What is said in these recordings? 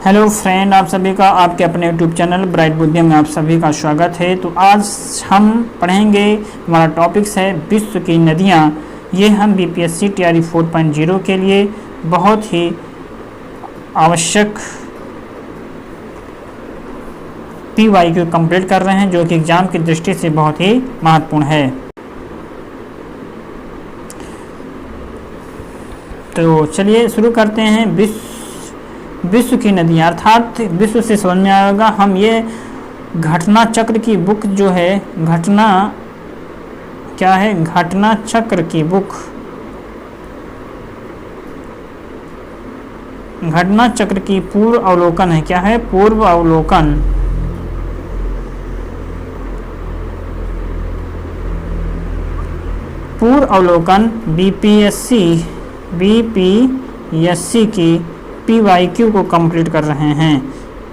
Hello friend, आप सभी का आपके अपने यूट्यूब चैनल ब्राइट बुद्धिया में आप सभी का स्वागत है। तो आज हम पढ़ेंगे, हमारा टॉपिक्स है विश्व की नदियाँ। ये हम बीपीएससी टीआरई 4.0 के लिए बहुत ही आवश्यक पीवाईक्यू कंप्लीट कर रहे हैं, जो कि एग्ज़ाम की दृष्टि से बहुत ही महत्वपूर्ण है। तो चलिए शुरू करते हैं। विश्व की नदियाँ अर्थात विश्व से समझ में आएगा हम ये घटना चक्र की बुक जो है, घटना क्या है, घटना चक्र की बुक, घटना चक्र की पूर्व अवलोकन है। क्या है? पूर्व अवलोकन। पूर्व अवलोकन बीपीएससी की पीवाईक्यू को कंप्लीट कर रहे हैं।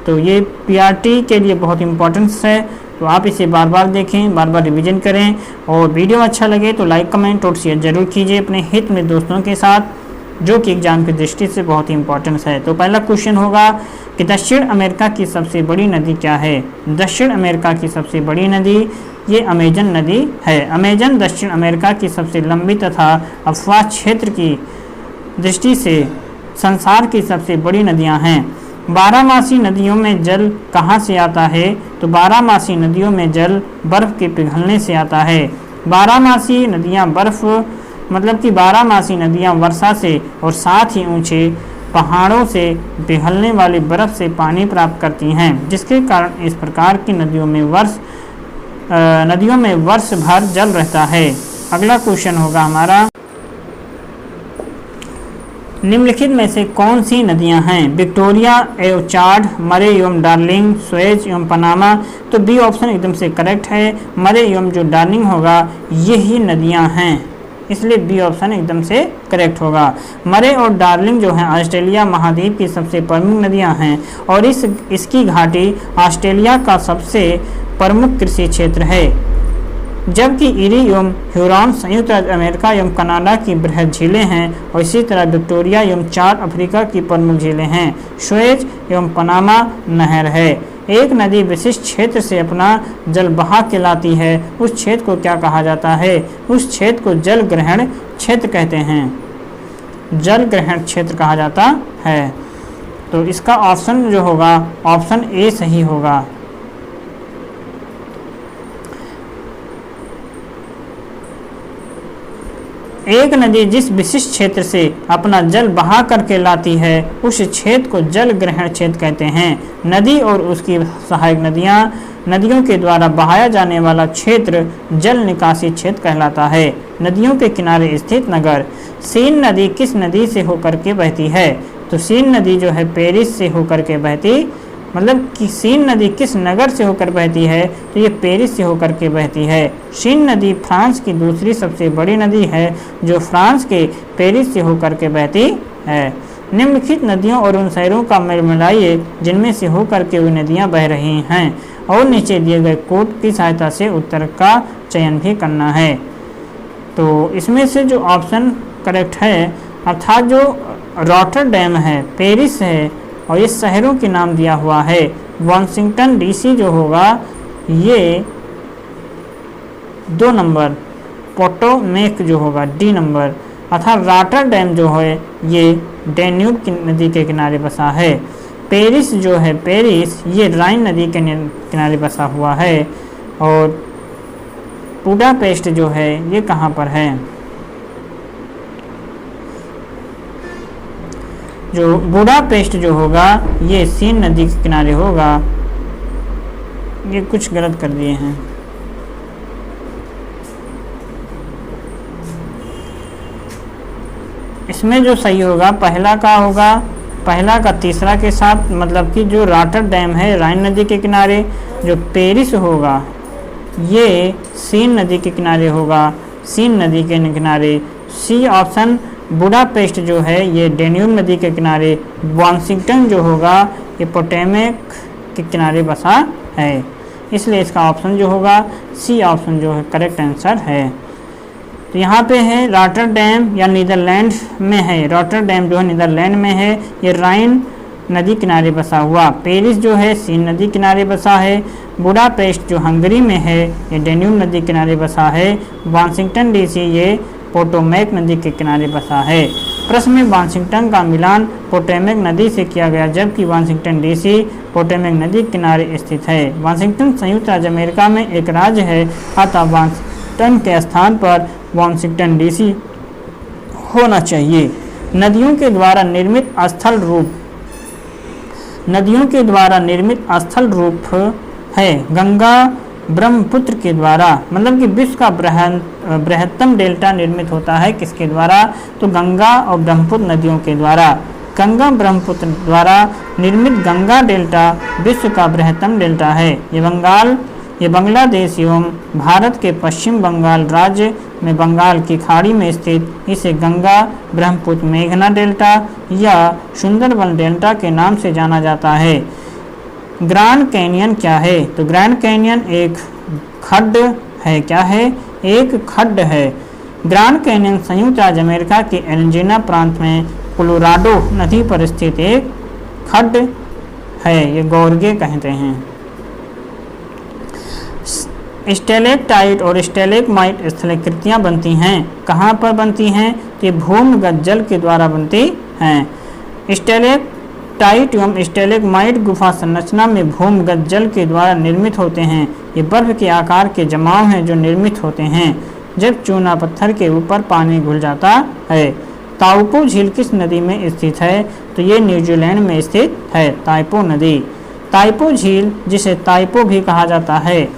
तो ये पीआरटी के लिए बहुत इम्पोर्टेंस है, तो आप इसे बार बार देखें, बार बार रिवीजन करें, और वीडियो अच्छा लगे तो लाइक, कमेंट और शेयर जरूर कीजिए अपने हित में दोस्तों के साथ, जो कि एग्जाम की दृष्टि से बहुत ही इम्पोर्टेंस है। तो पहला क्वेश्चन होगा कि दक्षिण अमेरिका की सबसे बड़ी नदी क्या है? दक्षिण अमेरिका की सबसे बड़ी नदी ये अमेजन नदी है। अमेजन दक्षिण अमेरिका की सबसे लंबी तथा अफवाह क्षेत्र की दृष्टि से संसार की सबसे बड़ी नदियां हैं। बारहमासी नदियों में जल कहाँ से आता है? तो बारहमासी नदियों में जल बर्फ के पिघलने से आता है। बारहमासी नदियां बर्फ मतलब कि बारहमासी नदियां वर्षा से और साथ ही ऊंचे पहाड़ों से पिघलने वाली बर्फ से पानी प्राप्त करती हैं, जिसके कारण इस प्रकार की नदियों में वर्ष भर जल रहता है। अगला क्वेश्चन होगा हमारा, निम्नलिखित में से कौन सी नदियां हैं? विक्टोरिया एवं चाड, मरे एवं डार्लिंग, सुएज एवं पनामा। तो बी ऑप्शन एकदम से करेक्ट है। मरे एवं जो डार्लिंग होगा यही नदियां हैं, इसलिए बी ऑप्शन एकदम से करेक्ट होगा। मरे और डार्लिंग जो है ऑस्ट्रेलिया महाद्वीप की सबसे प्रमुख नदियां हैं, और इसकी घाटी ऑस्ट्रेलिया का सबसे प्रमुख कृषि क्षेत्र है, जबकि इरी एवं ह्यूरॉन संयुक्त राज्य अमेरिका एवं कनाडा की बृहद झीलें हैं, और इसी तरह विक्टोरिया एवं चाड अफ्रीका की प्रमुख झीलें हैं। सुएज एवं पनामा नहर है। एक नदी विशिष्ट क्षेत्र से अपना जल बहा के लाती है, उस क्षेत्र को क्या कहा जाता है? उस क्षेत्र को जल ग्रहण क्षेत्र कहते हैं। जल ग्रहण क्षेत्र कहा जाता है। तो इसका ऑप्शन जो होगा, ऑप्शन ए सही होगा। एक नदी जिस विशिष्ट क्षेत्र से अपना जल बहा करके लाती है, उस क्षेत्र को जल ग्रहण क्षेत्र कहते हैं। नदी और उसकी सहायक नदियों के द्वारा बहाया जाने वाला क्षेत्र जल निकासी क्षेत्र कहलाता है। नदियों के किनारे स्थित नगर। सीन नदी किस नदी से होकर के बहती है? तो सीन नदी जो है पेरिस से होकर के बहती, मतलब कि सीन नदी किस नगर से होकर बहती है? तो ये पेरिस से होकर के बहती है। सीन नदी फ्रांस की दूसरी सबसे बड़ी नदी है, जो फ्रांस के पेरिस से होकर के बहती है। निम्नलिखित नदियों और उन शहरों का मेल मिलाइए जिनमें से होकर के वे नदियां बह रही हैं, और नीचे दिए गए कोड की सहायता से उत्तर का चयन भी करना है। तो इसमें से जो ऑप्शन करेक्ट है, अर्थात जो रॉटरडैम है, पेरिस है, और ये शहरों के नाम दिया हुआ है। वाशिंगटन डीसी जो होगा ये 2 नंबर, पोटोमेक जो होगा डी नंबर, अर्थात रॉटरडैम जो है ये डैन्यूब की नदी के किनारे बसा है। पेरिस जो है, पेरिस ये राइन नदी के किनारे बसा हुआ है। और बुडापेस्ट जो है ये कहाँ पर है? जो बुडापेस्ट जो होगा ये सीन नदी के किनारे होगा। ये कुछ गलत कर दिए हैं। इसमें जो सही होगा पहला का होगा, पहला का तीसरा के साथ, मतलब कि जो रॉटरडैम है राइन नदी के किनारे, जो पेरिस होगा ये सीन नदी के किनारे होगा, सीन नदी के किनारे। सी ऑप्शन बुडापेस्ट जो है ये डैन्यूब नदी के किनारे। वाशिंगटन जो होगा ये पोटोमेक के किनारे बसा है, इसलिए इसका ऑप्शन जो होगा सी ऑप्शन जो है करेक्ट आंसर है। तो यहाँ पे है रॉटरडैम या नीदरलैंड में है। रॉटरडैम जो है नीदरलैंड में है। ये राइन नदी किनारे बसा हुआ। पेरिस जो है सीन नदी किनारे बसा है। बुडापेस्ट जो हंगरी में है ये डेन्यूब नदी किनारे बसा है। वाशिंगटन डीसी ये पोटोमैक नदी के किनारे बसा है। प्रश्न में वाशिंगटन का मिलान पोटोमैक नदी से किया गया, जबकि वाशिंगटन डीसी पोटोमैक नदी के किनारे स्थित है। वाशिंगटन संयुक्त राज्य अमेरिका में एक राज्य है, अतः वाशिंगटन के स्थान पर वाशिंगटन डीसी होना चाहिए। नदियों के द्वारा निर्मित स्थल रूप है गंगा ब्रह्मपुत्र के द्वारा, मतलब कि विश्व का बृहत्तम डेल्टा निर्मित होता है किसके द्वारा, तो गंगा और ब्रह्मपुत्र नदियों के द्वारा। गंगा ब्रह्मपुत्र द्वारा निर्मित गंगा डेल्टा विश्व का बृहत्तम डेल्टा है। ये बांग्लादेश एवं भारत के पश्चिम बंगाल राज्य में बंगाल की खाड़ी में स्थित इसे गंगा ब्रह्मपुत्र मेघना डेल्टा या सुंदरबन डेल्टा के नाम से जाना जाता है। ग्रैंड कैनियन क्या है, तो ग्रैंड कैनियन एक खड्ड है। क्या है, एक खड्ड है। ग्रैंड कैनियन संयुक्त राज्य अमेरिका के एरिज़ोना प्रांत में कोलोराडो नदी पर स्थित एक खड्ड है, ये गोर्गे कहते हैं। स्टेलेक्टाइट और स्टेलेगमाइट स्थलाकृतियाँ बनती हैं, कहाँ पर बनती हैं, तो ये भूमिगत जल के द्वारा बनती हैं। स्टेलेक्टाइट एवं स्टेलेगमाइट गुफा संरचना में भूमिगत जल के द्वारा निर्मित होते हैं। ये बर्फ के आकार के जमाव हैं जो निर्मित होते हैं जब चूना पत्थर के ऊपर पानी घुल जाता है। ताउपो झील किस नदी में स्थित है, तो ये न्यूजीलैंड में स्थित है, ताइपो नदी। ताइपो झील जिसे ताइपो भी कहा जाता है,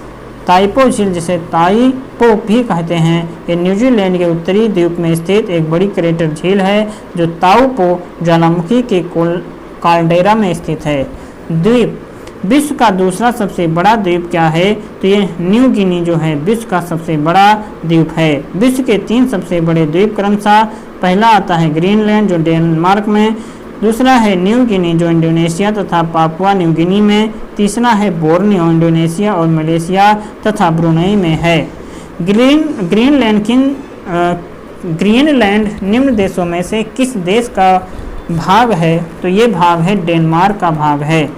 ताइपो झील जिसे ताइपो भी कहते हैं, ये न्यूजीलैंड के उत्तरी द्वीप में स्थित एक बड़ी क्रेटर झील है जो ताउपो ज्वालामुखी के काल्डेरा में स्थित है। द्वीप, विश्व का दूसरा सबसे बड़ा द्वीप क्या है, तो ये न्यू गिनी जो है विश्व का सबसे बड़ा द्वीप है। विश्व के 3 सबसे बड़े द्वीप क्रमशः, पहला आता है ग्रीनलैंड जो डेनमार्क में, दूसरा है न्यू गिनी जो इंडोनेशिया तथा पापुआ न्यू गिनी में, तीसरा है बोर्नियो इंडोनेशिया और मलेशिया तथा ब्रुनई में है। ग्रीनलैंड निम्न देशों में से किस देश का भाग है, तो ये भाग है डेनमार्क का भाग है।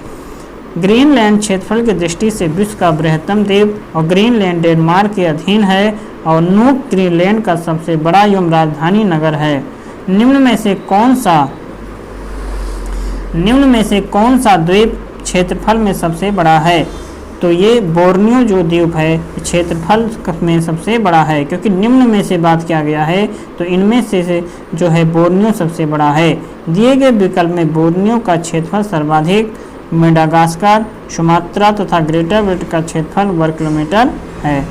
ग्रीनलैंड क्षेत्रफल की दृष्टि से विश्व का बृहत्तम द्वीप और ग्रीनलैंड डेनमार्क के अधीन है और नूक ग्रीनलैंड का सबसे बड़ा एवं राजधानी नगर है। निम्न में से कौन सा द्वीप क्षेत्रफल में सबसे बड़ा है, तो ये बोर्नियो जो द्वीप है क्षेत्रफल में सबसे बड़ा है, क्योंकि निम्न में से बात किया गया है तो इनमें से जो है बोर्नियो सबसे बड़ा है। दिए गए विकल्प में बोर्नियो का क्षेत्रफल सर्वाधिक, मेडागास्कर, सुमात्रा तथा ग्रेटर ब्रिटेन का क्षेत्रफल वर्ग किलोमीटर है।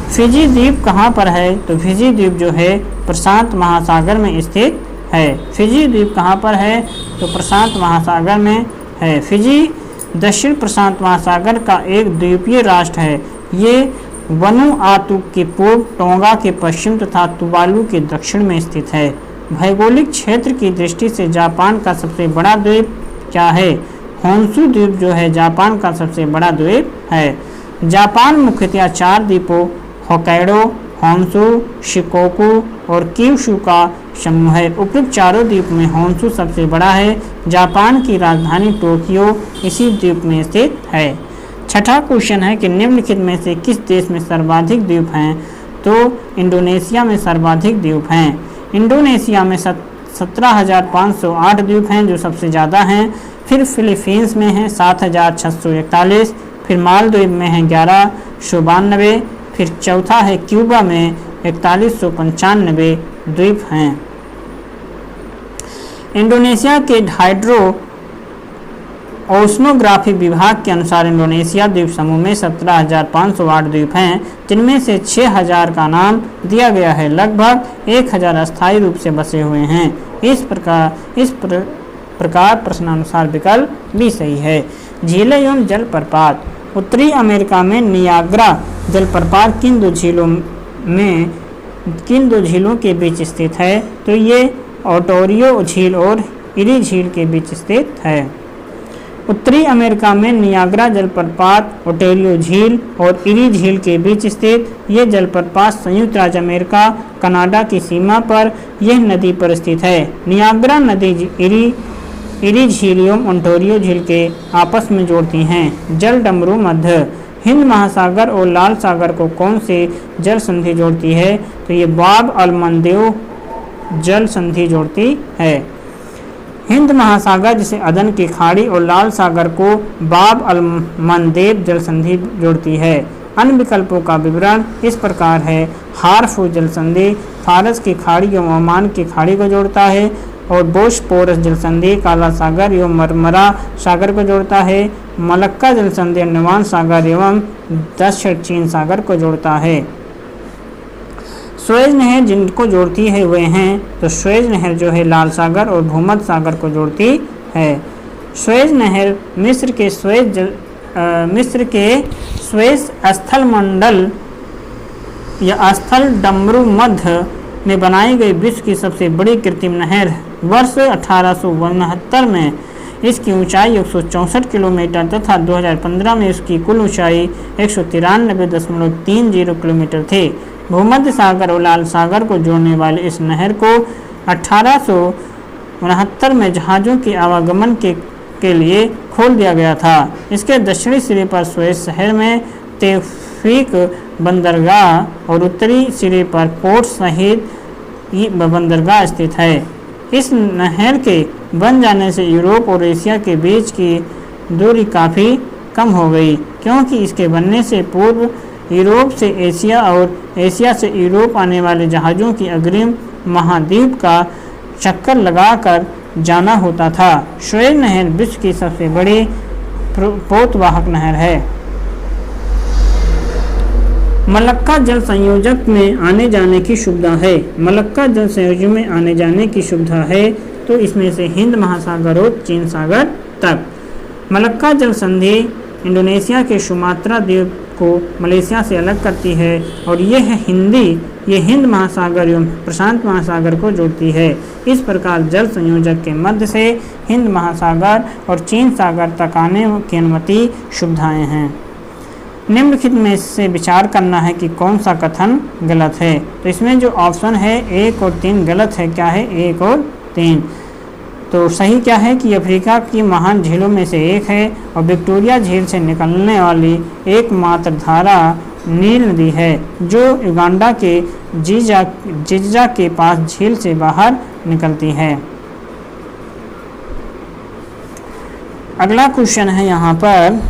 फिजी द्वीप कहाँ पर है, तो फिजी द्वीप जो है प्रशांत महासागर में स्थित है। फिजी द्वीप कहाँ पर है, तो प्रशांत महासागर में है। फिजी दक्षिण प्रशांत महासागर का एक द्वीपीय राष्ट्र है। ये वनुआतु के पूर्व, टोंगा के पश्चिम तथा तुवालू के दक्षिण में स्थित है। भौगोलिक क्षेत्र की दृष्टि से जापान का सबसे बड़ा द्वीप क्या है, होन्शु द्वीप जो है जापान का सबसे बड़ा द्वीप है। जापान मुख्यतः 4 द्वीपों होक्काइडो, होन्शु, शिकोकू और क्यूशू का समूह है। उपयुक्त चारों द्वीप में होन्शु सबसे बड़ा है। जापान की राजधानी टोक्यो इसी द्वीप में स्थित है। छठा क्वेश्चन है कि निम्नलिखित में से किस देश में सर्वाधिक द्वीप हैं, तो इंडोनेशिया में सर्वाधिक द्वीप हैं। इंडोनेशिया में 17,508 द्वीप हैं जो सबसे ज़्यादा हैं। फिर फिलीपींस में हैं 7,641, फिर मालदीव में हैं 1,192, फिर चौथा है क्यूबा में 4195 द्वीप हैं। इंडोनेशिया के हाइड्रो ओशनोग्राफी विभाग के अनुसार इंडोनेशिया द्वीप समूह में 17,508 द्वीप हैं, जिनमें से 6,000 का नाम दिया गया है। लगभग 1,000 अस्थायी रूप से बसे हुए हैं। इस प्रकार प्रश्नानुसार विकल्प भी सही है। झीलें एवं जलप्रपात, उत्तरी अमेरिका में नियाग्रा जलप्रपात किन दो झीलों के बीच स्थित है, तो ये ओटोरियो झील और इरी झील के बीच स्थित है। उत्तरी अमेरिका में नियाग्रा जलप्रपात, ओटोरियो झील और इरी झील के बीच स्थित ये जलप्रपात संयुक्त राज्य अमेरिका कनाडा की सीमा पर यह नदी पर स्थित है। नियाग्रा नदी इरी इरी झील एवं ओंटारियो झील के आपस में जोड़ती हैं। जल डमरू मध्य हिंद महासागर और लाल सागर को कौन से जल संधि जोड़ती है? तो ये बाब अलमंदेव जल संधि जोड़ती है। हिंद महासागर जिसे अदन की खाड़ी और लाल सागर को बाब अलमंदेव जल संधि जोड़ती है। अन्य विकल्पों का विवरण इस प्रकार है। हारफू जल संधि फारस की खाड़ी एवं ओमान की खाड़ी को जोड़ता है और बोस्पोरस जल संधि काला सागर एवं मरमरा सागर को जोड़ता है। मलक्का जल संधि अंडमान सागर एवं दक्षिण चीन सागर को जोड़ता है। सुएज नहर जिनको जोड़ती है वे हैं, तो सुएज नहर जो है लाल सागर और भूमध्य सागर को जोड़ती है। सुएज नहर मिस्र के सुएज स्थल मंडल या स्थल डमरू मध्य में बनाई गई विश्व की सबसे बड़ी कृत्रिम नहर। वर्ष 1869 में इसकी ऊंचाई 164 किलोमीटर तथा 2015 में इसकी कुल ऊंचाई 193.30 किलोमीटर थी। भूमध्य सागर और लाल सागर को जोड़ने वाली इस नहर को 1869 में जहाज़ों के आवागमन के लिए खोल दिया गया था। इसके दक्षिणी सिरे पर सुएज शहर में तौफीक बंदरगाह और उत्तरी सिरे पर पोर्ट सहित बंदरगाह स्थित है। इस नहर के बन जाने से यूरोप और एशिया के बीच की दूरी काफ़ी कम हो गई, क्योंकि इसके बनने से पूर्व यूरोप से एशिया और एशिया से यूरोप आने वाले जहाज़ों की अग्रिम महाद्वीप का चक्कर लगाकर जाना होता था। सुएज नहर विश्व की सबसे बड़ी पोतवाहक नहर है। मलक्का जल संयोजक में आने जाने की सुविधा है। मलक्का जल संयोजक में आने जाने की सुविधा है तो इसमें से हिंद महासागर और चीन सागर तक। मलक्का जल संधि इंडोनेशिया के सुमात्रा द्वीप को मलेशिया से अलग करती है और यह हिंद महासागर एवं प्रशांत महासागर को जोड़ती है। इस प्रकार जल संयोजक के मध्य से हिंद महासागर और चीन सागर तक आने की अनुमति सुविधाएं हैं। निम्नलिखित में से विचार करना है कि कौन सा कथन गलत है। तो इसमें जो ऑप्शन है 1 और 3 गलत है। क्या है? 1 और 3। तो सही क्या है कि अफ्रीका की महान झीलों में से एक है और विक्टोरिया झील से निकलने वाली एकमात्र धारा नील नदी है, जो युगांडा के जिजा के पास झील से बाहर निकलती है। अगला क्वेश्चन है यहाँ पर,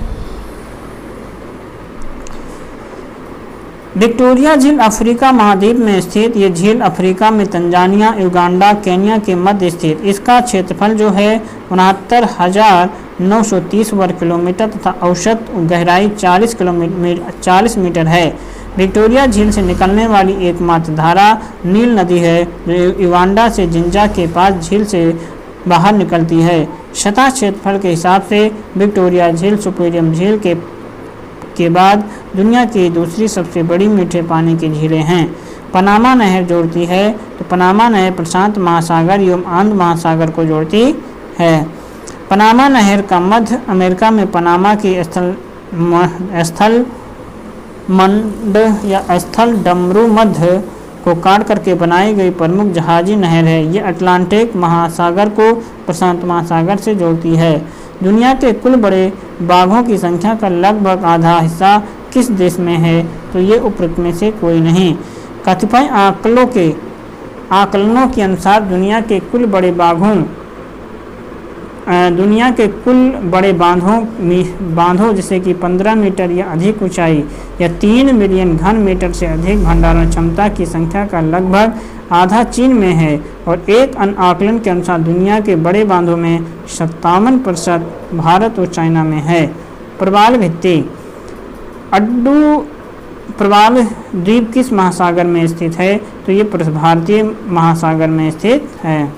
विक्टोरिया झील अफ्रीका महाद्वीप में स्थित ये झील अफ्रीका में तंजानिया, युगांडा, केन्या के मध्य स्थित। इसका क्षेत्रफल जो है 69,930 वर्ग किलोमीटर तथा औसत गहराई 40 मीटर है। विक्टोरिया झील से निकलने वाली एकमात्र धारा नील नदी है, जो युगांडा से जिंजा के पास झील से बाहर निकलती है। सतह क्षेत्रफल के हिसाब से विक्टोरिया झील सुपीरियम झील के बाद दुनिया की दूसरी सबसे बड़ी मीठे पानी की झीलें हैं। पनामा नहर जोड़ती है, तो पनामा नहर प्रशांत महासागर एवं आंध्र महासागर को जोड़ती है। पनामा नहर का मध्य अमेरिका में पनामा की स्थल मंड या स्थल डमरू मध्य को काट करके बनाई गई प्रमुख जहाजी नहर है। ये अटलांटिक महासागर को प्रशांत महासागर से जोड़ती है। दुनिया के कुल बड़े बाघों की संख्या का लगभग आधा हिस्सा किस देश में है? तो ये उपरोक्त में से कोई नहीं। कतिपय आकलनों के अनुसार दुनिया के कुल बड़े बांधों जैसे कि 15 मीटर या अधिक ऊंचाई या 3 मिलियन घन मीटर से अधिक भंडारण क्षमता की संख्या का लगभग आधा चीन में है और एक अन्य आकलन के अनुसार दुनिया के बड़े बांधों में 57% भारत और चाइना में है। प्रवाल भित्ति अड्डू प्रवाल द्वीप किस महासागर में स्थित है? तो ये भारतीय महासागर में स्थित है।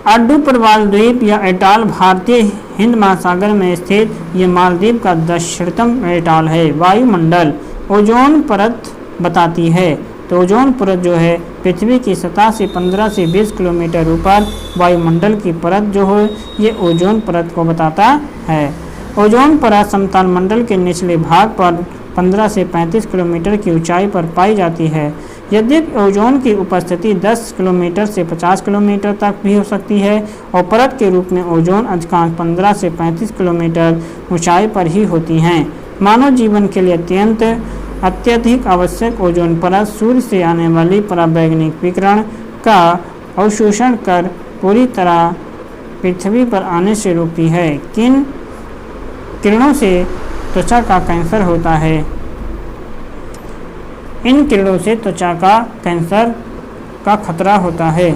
अड्डू प्रवाल द्वीप या एटाल भारतीय हिंद महासागर में स्थित ये मालदीव का दक्षिणतम एटाल है। वायुमंडल ओजोन परत बताती है, तो ओजोन परत जो है पृथ्वी की सतह से 15 से 20 किलोमीटर ऊपर वायुमंडल की परत जो है ये ओजोन परत को बताता है। ओजोन परत समतल मंडल के निचले भाग पर 15 से 35 किलोमीटर की ऊंचाई पर पाई जाती है। यद्यपि ओजोन की उपस्थिति 10 किलोमीटर से 50 किलोमीटर तक भी हो सकती है और परत के रूप में ओजोन अधिकांश 15 से 35 किलोमीटर ऊंचाई पर ही होती हैं। मानव जीवन के लिए अत्यधिक आवश्यक ओजोन परत सूर्य से आने वाली पराबैंगनी विकिरण का अवशोषण कर पूरी तरह पृथ्वी पर आने से रोकती है। किन किरणों से त्वचा का कैंसर होता है? इन किरणों से त्वचा का कैंसर का खतरा होता है।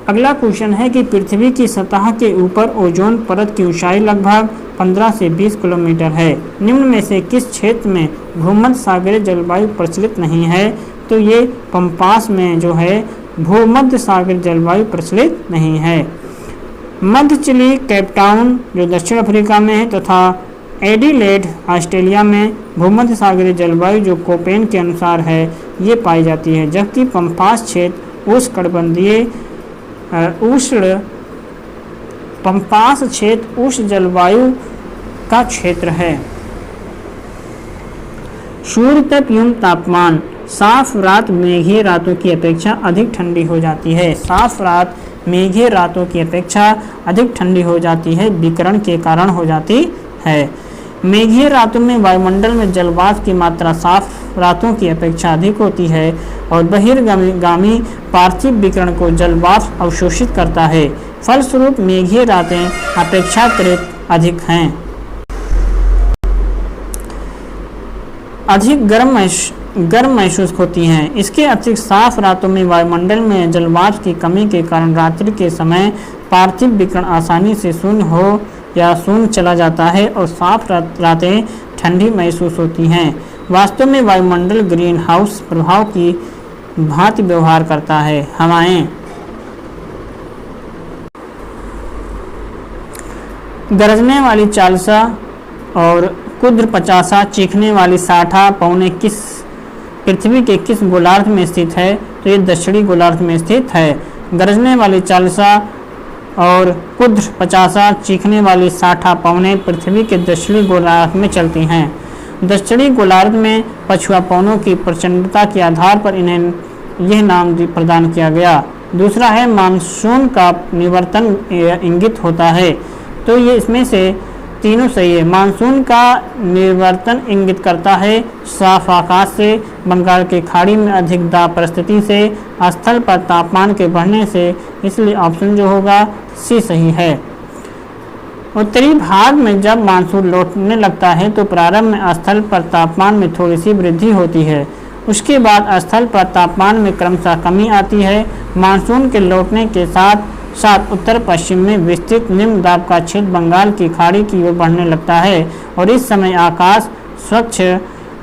अगला क्वेश्चन है कि पृथ्वी की सतह के ऊपर ओजोन परत की ऊंचाई लगभग 15 से 20 किलोमीटर है। निम्न में से किस क्षेत्र में भूमध्य सागरीय जलवायु प्रचलित नहीं है? तो ये पंपास में जो है भूमध्य सागरीय जलवायु प्रचलित नहीं है। मध्य चिली केपटाउन जो दक्षिण अफ्रीका में है तथा एडिलेड ऑस्ट्रेलिया में भूमध्य सागरीय जलवायु जो कोपेन के अनुसार है ये पाई जाती है, जबकि पंपास क्षेत्र उष्णकटिबंधीय पंपास क्षेत्र उष्ण जलवायु का क्षेत्र है। सूर्य तप एवं तापमान साफ रात मेघीय रातों की अपेक्षा अधिक ठंडी हो जाती है। साफ रात मेघीय रातों की अपेक्षा अधिक ठंडी हो जाती है, विकिरण के कारण हो जाती है। मेघीय रातों में वायुमंडल में जलवाष्प की मात्रा साफ रातों की अपेक्षा अधिक होती है और बहिर्गामी पार्थिव विकिरण को जलवाष्प अवशोषित करता है। फलस्वरूप मेघीय रातें अपेक्षाकृत अधिक हैं। अधिक गर्म महसूस होती हैं। इसके अतिरिक्त साफ रातों में वायुमंडल में जलवाष्प की कमी के कारण रात्रि के समय पार्थिव विकिरण आसानी से शून्य हो या शून्य चला जाता है और साफ रातें ठंडी महसूस होती हैं। वास्तव में वायुमंडल ग्रीन हाउस प्रभाव की भांति व्यवहार करता है। हवाएं गरजने वाली चालसा और कुद्र पचासा चीखने वाली साठा पौने किस पृथ्वी के किस गोलार्ध में स्थित है? तो ये दक्षिणी गोलार्ध में स्थित है। गरजने वाली चालसा और कुद्र पचासा चीखने वाली साठा पौने पृथ्वी के दक्षिणी गोलार्ध में चलती हैं। दक्षिणी गोलार्ध में पछुआ पवनों की प्रचंडता के आधार पर इन्हें यह नाम प्रदान किया गया। दूसरा है मानसून का निवर्तन इंगित होता है। तो ये इसमें से तीनों सही है। मानसून का निवर्तन इंगित करता है साफ आकाश से, बंगाल की खाड़ी में अधिक दाब परिस्थिति से, स्थल पर तापमान के बढ़ने से, इसलिए ऑप्शन जो होगा सी सही है। उत्तरी भाग में जब मानसून लौटने लगता है तो प्रारंभ में स्थल पर तापमान में थोड़ी सी वृद्धि होती है, उसके बाद स्थल पर तापमान में क्रमशः कमी आती है। मानसून के लौटने के साथ साथ उत्तर पश्चिम में विस्तृत निम्न दाब का क्षेत्र बंगाल की खाड़ी की ओर बढ़ने लगता है और इस समय आकाश स्वच्छ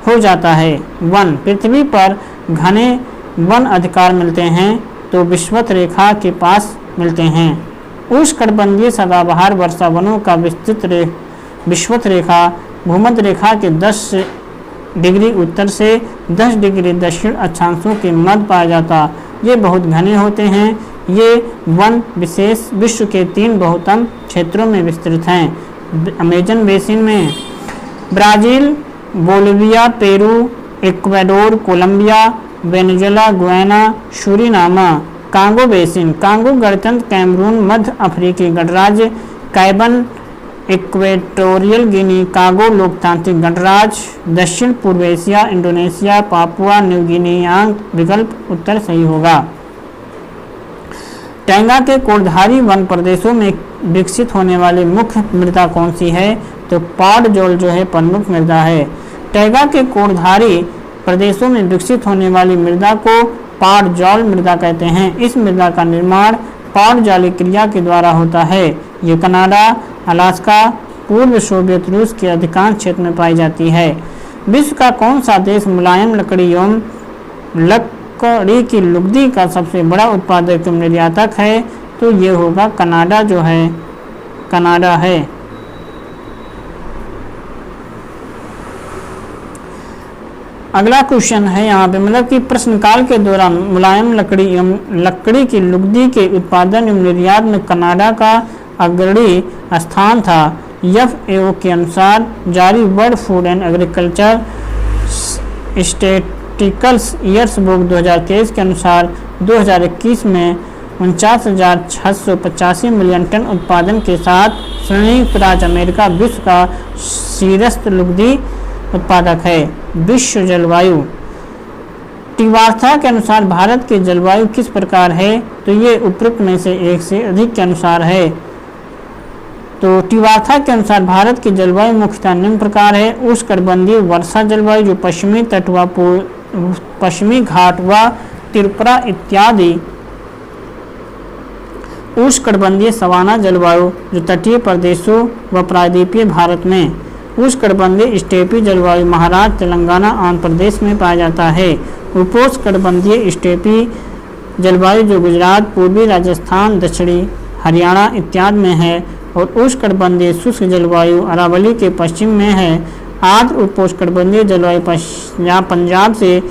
हो जाता है। वन पृथ्वी पर घने वन अधिकार मिलते हैं तो विषुवत रेखा के पास मिलते हैं। उष्णकटिबंधीय सदाबहार वर्षा वनों का विषुवत रेखा भूमध्य रेखा के 10 डिग्री उत्तर से 10 डिग्री दक्षिण अक्षांशों के मध्य पाया जाता। ये बहुत घने होते हैं। ये वन विशेष विश्व के 3 बहुतम क्षेत्रों में विस्तृत हैं। अमेजन बेसिन में Brazil, Bolivia, Peru, Ecuador, Colombia, Venezuela, Guyana, Suriname. Congo basin Congo गणतंत्र कैमरून, मध्य अफ्रीकी गणराज्य गैबन, इक्वेटोरियल गिनी, कांगो लोकतांत्रिक गणराज्य, दक्षिण पूर्व Asia, Indonesia, Papua New Guinea. विकल्प उत्तर सही होगा। टैंगा के कोरधारी वन प्रदेशों में विकसित होने वाली मुख्य मृदा कौन सी है? तो पॉडजोल जो है प्रमुख मृदा है। टैंगा के कोरधारी प्रदेशों में विकसित होने वाली मृदा को पॉडजोल मृदा कहते हैं। इस मृदा का निर्माण पॉडजोलिक क्रिया के द्वारा होता है। ये कनाडा, अलास्का, पूर्व सोवियत रूस के अधिकांश क्षेत्र में पाई जाती है। विश्व का कौन सा देश मुलायम लकड़ी एवं लकड़ी की लुगदी का सबसे बड़ा उत्पादक एवं निर्यातक है? तो ये होगा कनाडा जो है, कनाडा है। अगला क्वेश्चन है यहाँ पे मतलब कि प्रश्नकाल के दौरान मुलायम लकड़ी एवं लकड़ी की लुगदी के उत्पादन एवं निर्यात में कनाडा का अग्रणी स्थान था। FAO के अनुसार जारी world food and agriculture statisticals years book 2023 के अनुसार 2021 में 49,685 मिलियन टन उत्पादन के साथ संयुक्त राज्य अमेरिका विश्व का शीर्ष लुगदी उत्पादक है। विश्व जलवायु टिवार्था के अनुसार भारत की जलवायु किस प्रकार है, तो ये उपरोक्त में से एक से अधिक के अनुसार है। तो टिवार्था के अनुसार भारत की जलवायु मुख्यतः निम्न प्रकार है। उष्णकटिबंधीय वर्षा जलवायु जो पश्चिमी तट व पश्चिमी घाट व त्रिपुरा इत्यादि, उष्णकटिबंधीय सवाना जलवायु जो तटीय प्रदेशों व प्रायद्वीपीय भारत में, उष्णकटिबंधीय स्टेपी जलवायु महाराष्ट्र, तेलंगाना, आंध्र प्रदेश में पाया जाता है। उपोष्णकटिबंधीय स्टेपी जलवायु जो गुजरात, पूर्वी राजस्थान, दक्षिणी हरियाणा इत्यादि में है, और उष्णकटिबंधीय शुष्क जलवायु अरावली के पश्चिम में है। आर्द्र उपोष्णकटिबंधीय जलवायु पंजाब से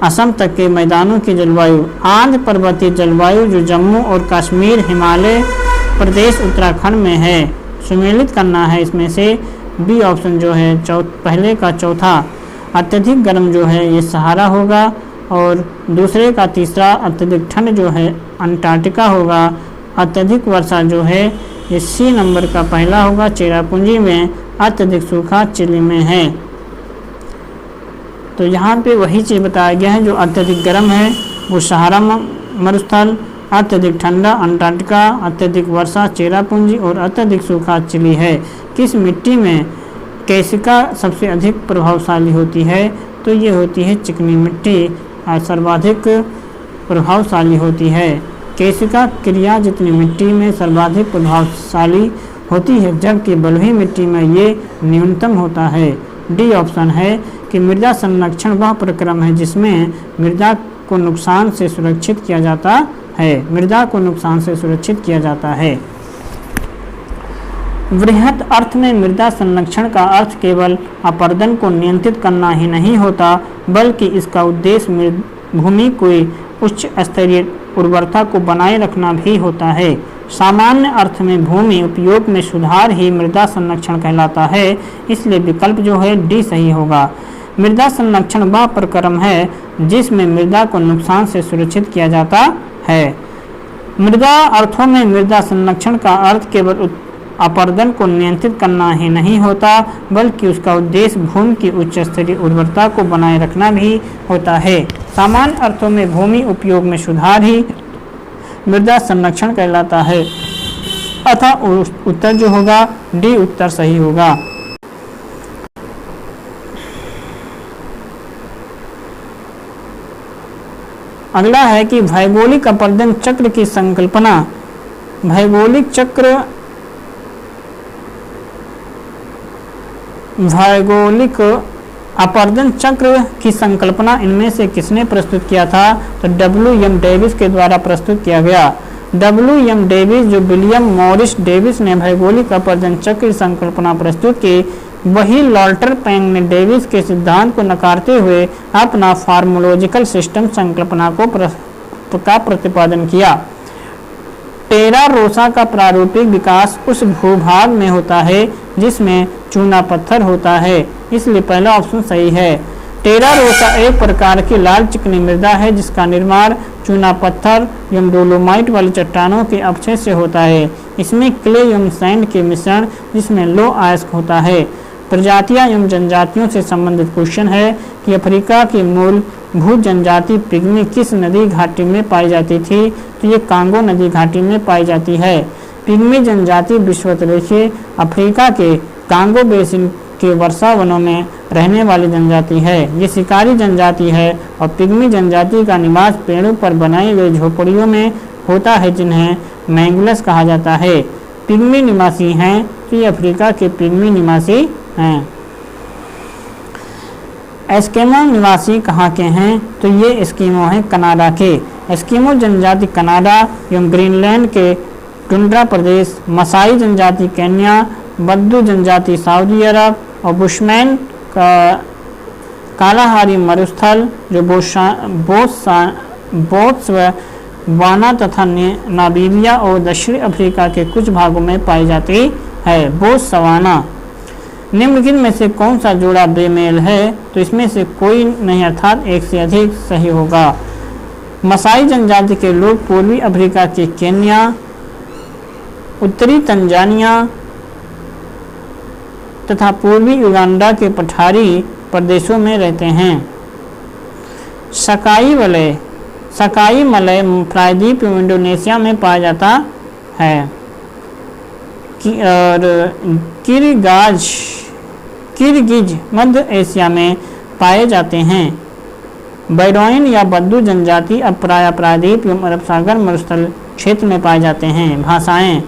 असम तक के मैदानों की जलवायु। आंध्र पर्वतीय जलवायु जो जम्मू और कश्मीर, हिमालय प्रदेश, उत्तराखंड में है। सुमेलित करना है इसमें से बी ऑप्शन जो है पहले का चौथा। अत्यधिक गर्म जो है ये सहारा होगा, और दूसरे का तीसरा अत्यधिक ठंड जो है अंटार्कटिका होगा। अत्यधिक वर्षा जो है ये सी नंबर का पहला होगा, चेरापूंजी में। अत्यधिक सूखा चिली में है। तो यहाँ पे वही चीज़ बताया गया है। जो अत्यधिक गर्म है वो सहारा मरुस्थल, अत्यधिक ठंडा अंटार्कटिका, अत्यधिक वर्षा चेरापूंजी, और अत्यधिक सूखा चिली है। किस मिट्टी में केशिका सबसे अधिक प्रभावशाली होती है, तो ये होती है चिकनी मिट्टी, सर्वाधिक प्रभावशाली होती है। केशिका क्रिया जितनी मिट्टी में सर्वाधिक प्रभावशाली होती है, जबकि बलुई मिट्टी में ये न्यूनतम होता है। डी ऑप्शन है कि मृदा संरक्षण वह प्रक्रम है जिसमें मृदा को नुकसान से सुरक्षित किया जाता है। मृदा को नुकसान से सुरक्षित किया जाता है। वृहत अर्थ में मृदा संरक्षण का अर्थ केवल अपरदन को नियंत्रित करना ही नहीं होता, बल्कि इसका उद्देश्य भूमि की उच्च स्तरीय उर्वरता को बनाए रखना भी होता है। सामान्य अर्थ में भूमि उपयोग में सुधार ही मृदा संरक्षण कहलाता है, इसलिए विकल्प जो है डी सही होगा। मृदा संरक्षण वह प्रक्रम है जिसमें मृदा को नुकसान से सुरक्षित किया जाता है। मृदा अर्थों में मृदा संरक्षण का अर्थ केवल अपरदन को नियंत्रित करना ही नहीं होता, बल्कि उसका उद्देश्य भूमि की उच्च स्तरीय उर्वरता को बनाए रखना भी होता है। सामान्य अर्थों में भूमि उपयोग में सुधार ही मृदा संरक्षण कहलाता है, अतः उत्तर जो होगा डी उत्तर सही होगा। अगला है कि भौगोलिक अपरदन चक्र की संकल्पना। भौगोलिक अपरदन चक्र की संकल्पना इनमें से किसने प्रस्तुत किया था, तो W.M. डेविस के द्वारा प्रस्तुत किया गया। W.M. डेविस जो विलियम मॉरिस डेविस ने भौगोलिक अपरदन चक्र की संकल्पना प्रस्तुत की, वही लॉल्टर पेंग ने डेविस के सिद्धांत को नकारते हुए अपना फार्मोलॉजिकल सिस्टम संकल्पना का प्रतिपादन किया। टेरा रोसा का प्रारूपिक विकास उस भूभाग में होता है जिसमें चूना पत्थर होता है, इसलिए पहला ऑप्शन सही है। टेरा रोसा एक प्रकार की लाल चिकनी मृदा है जिसका निर्माण चूना पत्थर एवं डोलोमाइट वाली चट्टानों के अवशेष से होता है। इसमें क्ले एवं सैंड के मिश्रण जिसमें लो अयस्क होता है। प्रजातियां एवं जनजातियों से संबंधित क्वेश्चन है कि अफ्रीका की मूल भू जनजाति पिग्मी किस नदी घाटी में पाई जाती थी, तो ये कांगो नदी घाटी में पाई जाती है। पिग्मी जनजाति विषुवत अफ्रीका के कांगो बेसिन के वर्षा वनों में रहने वाली जनजाति है। ये शिकारी जनजाति है और पिग्मी जनजाति का निवास पेड़ों पर बनाई गई झोपड़ियों में होता है जिन्हें मैंगुलस कहा जाता है। पिग्मी निवासी हैं तो ये अफ्रीका के पिग्मी निवासी हैं। एस्किमो निवासी कहाँ के हैं, तो ये एस्किमो हैं कनाडा के। एस्किमो जनजाति कनाडा एवं ग्रीनलैंड के टुंड्रा प्रदेश, मसाई जनजाति केन्या, बद्दू जनजाति सऊदी अरब और बुशमैन का कालाहारी मरुस्थल जो बोत्सवाना तथा नामीबिया और दक्षिण अफ्रीका के कुछ भागों में पाई जाती है बोत्सवाना। निम्नलिखित में से कौन सा जोड़ा बेमेल है? तो इसमें से कोई नहीं, अर्थात एक से अधिक सही होगा। मसाई जनजाति के लोग पूर्वी अफ्रीका के केन्या, उत्तरी तंजानिया तथा पूर्वी युगांडा के पठारी प्रदेशों में रहते हैं। सकाई मलय प्रायद्वीप इंडोनेशिया में पाया जाता है। और किरगिज मध्य एशिया में पाए जाते हैं। बैडोइन या बद्दू जनजाति अब प्रायः प्रायद्वीप एवं अरब सागर मरुस्थल क्षेत्र में पाए जाते हैं। भाषाएं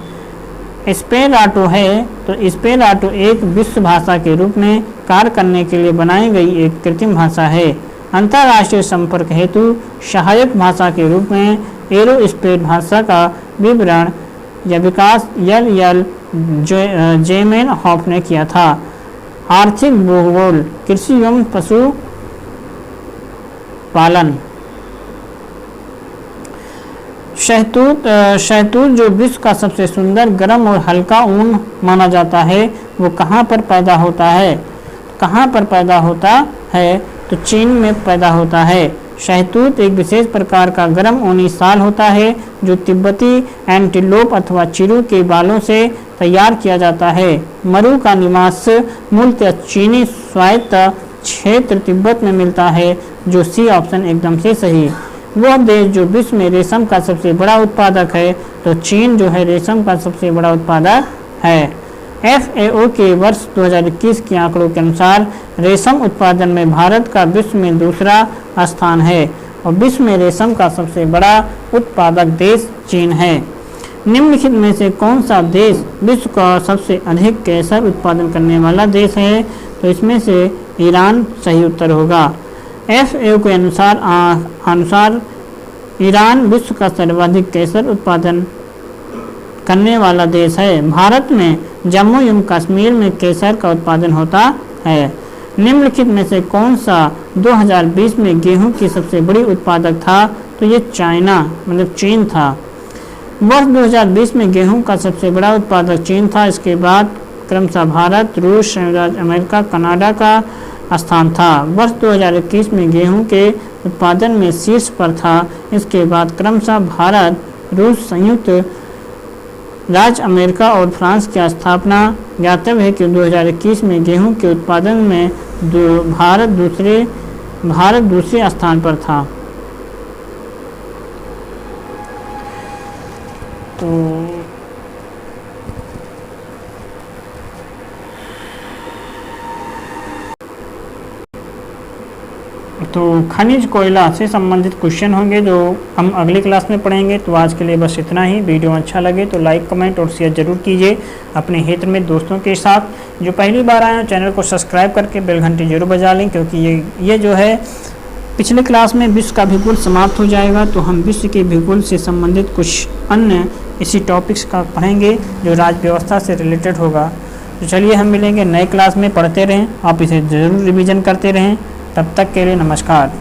एस्पेराटो है, तो एस्पेराटो एक विश्व भाषा के रूप में कार्य करने के लिए बनाई गई एक कृत्रिम भाषा है। अंतर्राष्ट्रीय संपर्क हेतु सहायक भाषा के रूप में एरोस्पेस भाषा का विवरण या विकास यल जेमेनहॉफ ने किया था। आर्थिक भूगोल कृषि एवं पशु पालन। शहतूत जो विश्व का सबसे सुंदर, गर्म और हल्का ऊन माना जाता है, वो कहाँ पर पैदा होता है? कहाँ पर पैदा होता है? तो चीन में पैदा होता है। शहतूत एक विशेष प्रकार का गर्म ऊनी शाल होता है जो तिब्बती एंटीलोप अथवा चिरू के बालों से तैयार किया जाता है। मरु का निवास मूलतः चीनी स्वायत्त क्षेत्र तिब्बत में मिलता है, जो सी ऑप्शन एकदम से सही। वह देश जो विश्व में रेशम का सबसे बड़ा उत्पादक है, तो चीन जो है रेशम का सबसे बड़ा उत्पादक है। FAO के वर्ष 2021 के आंकड़ों के अनुसार रेशम उत्पादन में भारत का विश्व में दूसरा स्थान है और विश्व में रेशम का सबसे बड़ा उत्पादक देश चीन है। निम्नलिखित में से कौन सा देश विश्व का सबसे अधिक केसर उत्पादन करने वाला देश है? तो इसमें से ईरान सही उत्तर होगा। FAO के अनुसार ईरान विश्व का सर्वाधिक केसर उत्पादन करने वाला देश है। भारत में जम्मू एवं कश्मीर में केसर का उत्पादन होता है। निम्नलिखित में से कौन सा 2020 में गेहूं की सबसे बड़ी उत्पादक था? तो ये चाइना मतलब चीन था। वर्ष 2020 में गेहूं का सबसे बड़ा उत्पादक चीन था। इसके बाद क्रमशः भारत, रूस, संयुक्त राज्य अमेरिका, कनाडा का स्थान था। वर्ष 2021 में गेहूं के उत्पादन में शीर्ष पर था। इसके बाद क्रमशः भारत, रूस, संयुक्त राज्य अमेरिका और फ्रांस की स्थापना। ज्ञातव्य है कि 2021 में गेहूं के उत्पादन में भारत दूसरे स्थान पर था। तो खनिज कोयला से संबंधित क्वेश्चन होंगे जो हम अगली क्लास में पढ़ेंगे। तो आज के लिए बस इतना ही। वीडियो अच्छा लगे तो लाइक, कमेंट और शेयर जरूर कीजिए अपने हित में दोस्तों के साथ। जो पहली बार आए हैं चैनल को सब्सक्राइब करके बेल घंटी जरूर बजा लें, क्योंकि ये जो है पिछले क्लास में विश्व का भूगोल समाप्त हो जाएगा, तो हम विश्व के भूगोल से संबंधित कुछ अन्य इसी टॉपिक्स का पढ़ेंगे जो राज्य व्यवस्था से रिलेटेड होगा। तो चलिए हम मिलेंगे नए क्लास में। पढ़ते रहें, आप इसे ज़रूर रिवीजन करते रहें। तब तक के लिए नमस्कार।